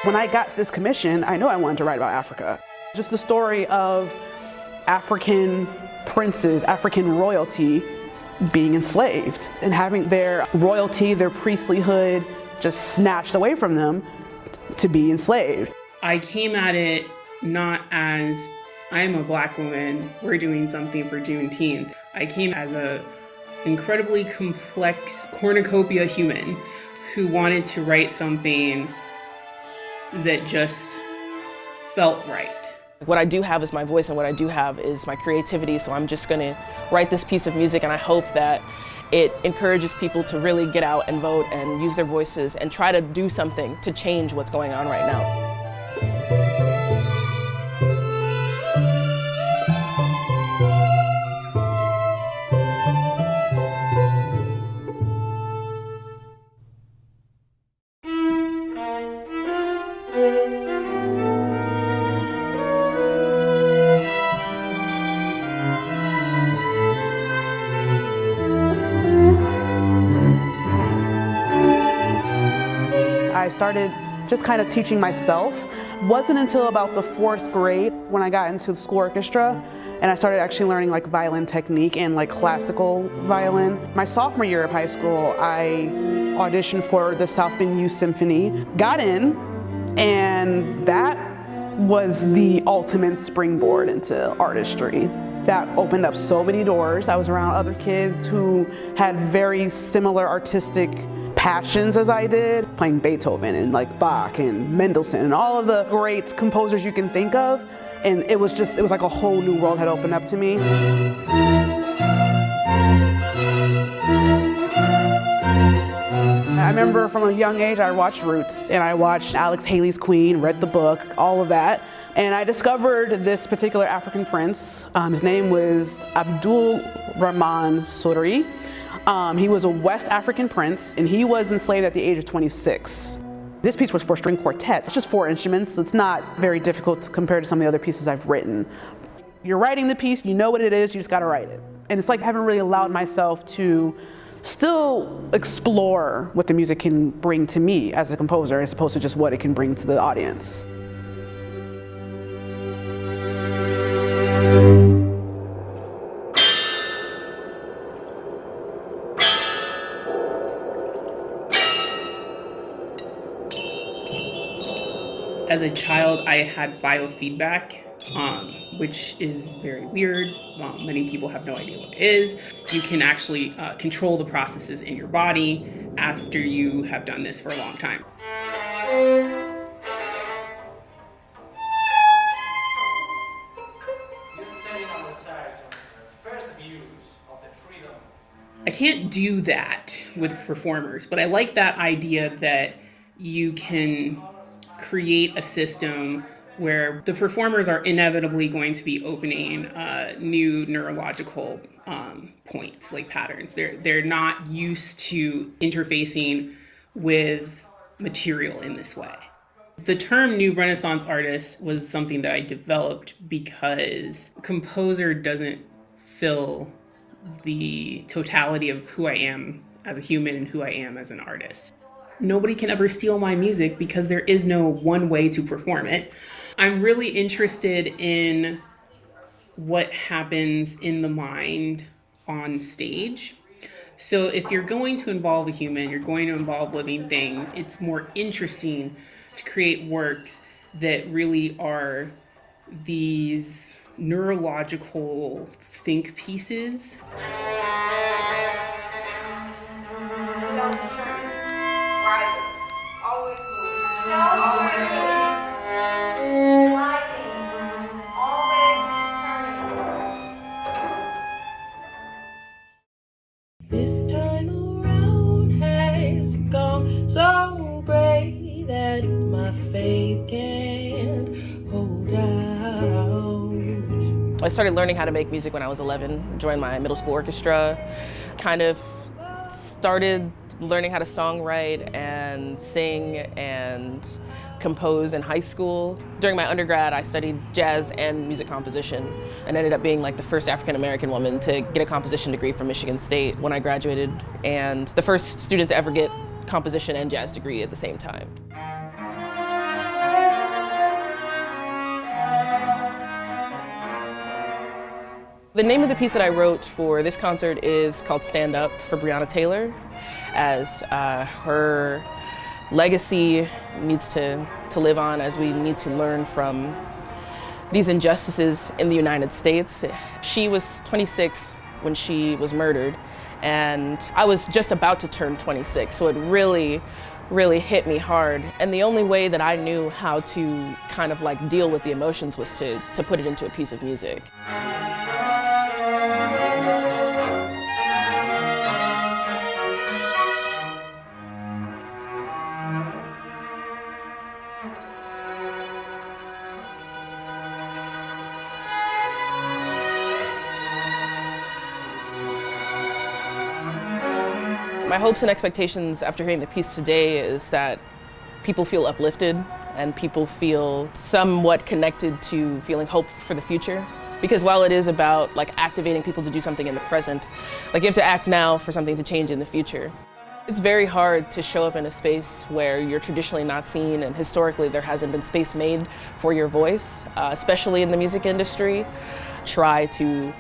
When I got this commission, I know I wanted to write about Africa. Just the story of African princes, African royalty being enslaved and having their royalty, their priestlyhood just snatched away from them to be enslaved. I came at it not as, I'm a Black woman, we're doing something for Juneteenth. I came as a incredibly complex cornucopia human who wanted to write something that just felt right. What I do have is my voice, and what I do have is my creativity, so I'm just gonna write this piece of music, and I hope that it encourages people to really get out and vote and use their voices and try to do something to change what's going on right now. I started just kind of teaching myself. Wasn't until about the 4th grade when I got into the school orchestra and I started actually learning like violin technique and like classical violin. My sophomore year of high school, I auditioned for the South Bend Youth Symphony, got in, and that was the ultimate springboard into artistry. That opened up so many doors. I was around other kids who had very similar artistic passions as I did, playing Beethoven and like Bach and Mendelssohn and all of the great composers you can think of. And it was like a whole new world had opened up to me. I remember from a young age I watched Roots and I watched Alex Haley's Queen, read the book, all of that. And I discovered this particular African prince. His name was Abdul Rahman Suri. He was a West African prince, and he was enslaved at the age of 26. This piece was for string quartet. It's just 4 instruments, so it's not very difficult compared to some of the other pieces I've written. You're writing the piece, you know what it is, you just gotta write it. And it's like I haven't really allowed myself to still explore what the music can bring to me as a composer, as opposed to just what it can bring to the audience. As a child, I had biofeedback, which is very weird. Many people have no idea what it is. You can actually control the processes in your body after you have done this for a long time. You're standing on the side of the first views of the freedom. I can't do that with performers, but I like that idea that you can create a system where the performers are inevitably going to be opening new neurological points, like patterns. They're not used to interfacing with material in this way. The term New Renaissance artist was something that I developed because composer doesn't fill the totality of who I am as a human and who I am as an artist. Nobody can ever steal my music because there is no one way to perform it. I'm really interested in what happens in the mind on stage. So if you're going to involve a human, you're going to involve living things, it's more interesting to create works that really are these neurological think pieces. This time around has gone so great that my faith can't hold out. I started learning how to make music when I was 11, joined my middle school orchestra, kind of started learning how to songwrite and sing and compose in high school. During my undergrad, I studied jazz and music composition and ended up being like the first African-American woman to get a composition degree from Michigan State when I graduated, and the first student to ever get composition and jazz degree at the same time. The name of the piece that I wrote for this concert is called Stand Up for Breonna Taylor, as her legacy needs to live on, as we need to learn from these injustices in the United States. She was 26 when she was murdered, and I was just about to turn 26, so it really hit me hard. And the only way that I knew how to kind of like deal with the emotions was to put it into a piece of music. My hopes and expectations after hearing the piece today is that people feel uplifted and people feel somewhat connected to feeling hope for the future. Because while it is about like activating people to do something in the present, like you have to act now for something to change in the future. It's very hard to show up in a space where you're traditionally not seen, and historically there hasn't been space made for your voice, especially in the music industry. Try to,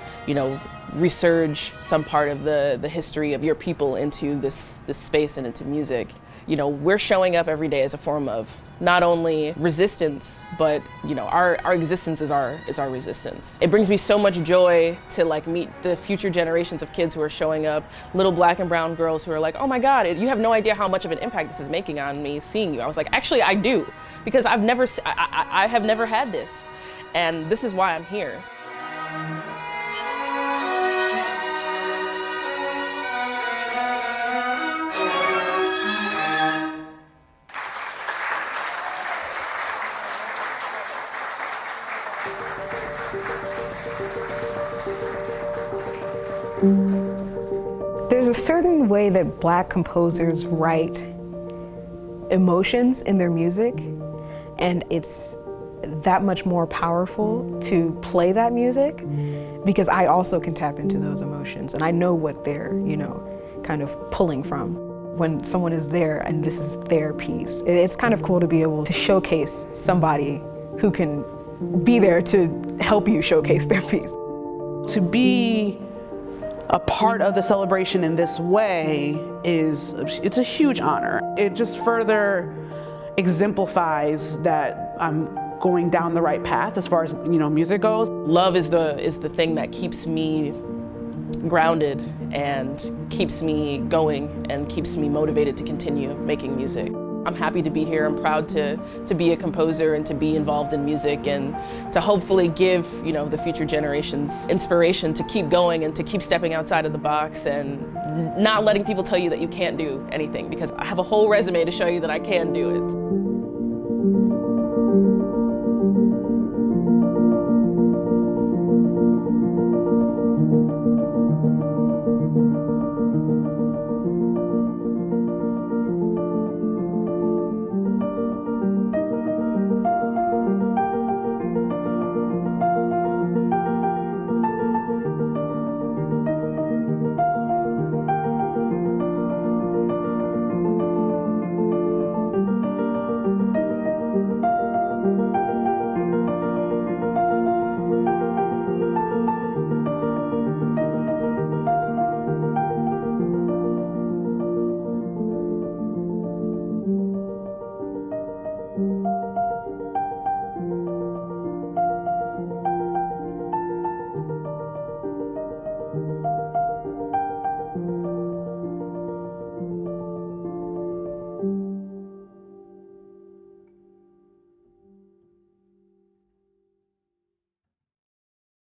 resurge some part of the history of your people into this space and into music. We're showing up every day as a form of not only resistance, but our existence is our resistance. It brings me so much joy to like meet the future generations of kids who are showing up, little black and brown girls who are like, oh my God, you have no idea how much of an impact this is making on me seeing you. I was like, actually I do, because I have never had this, and this is why I'm here. There's a certain way that Black composers write emotions in their music, and it's that much more powerful to play that music because I also can tap into those emotions and I know what they're, kind of pulling from when someone is there and this is their piece. It's kind of cool to be able to showcase somebody who can be there to help you showcase their piece. To be a part of the celebration in this way it's a huge honor. It just further exemplifies that I'm going down the right path as far as music goes. Love is the thing that keeps me grounded and keeps me going and keeps me motivated to continue making music. I'm happy to be here. I'm proud to be a composer and to be involved in music and to hopefully give the future generations inspiration to keep going and to keep stepping outside of the box and not letting people tell you that you can't do anything, because I have a whole resume to show you that I can do it.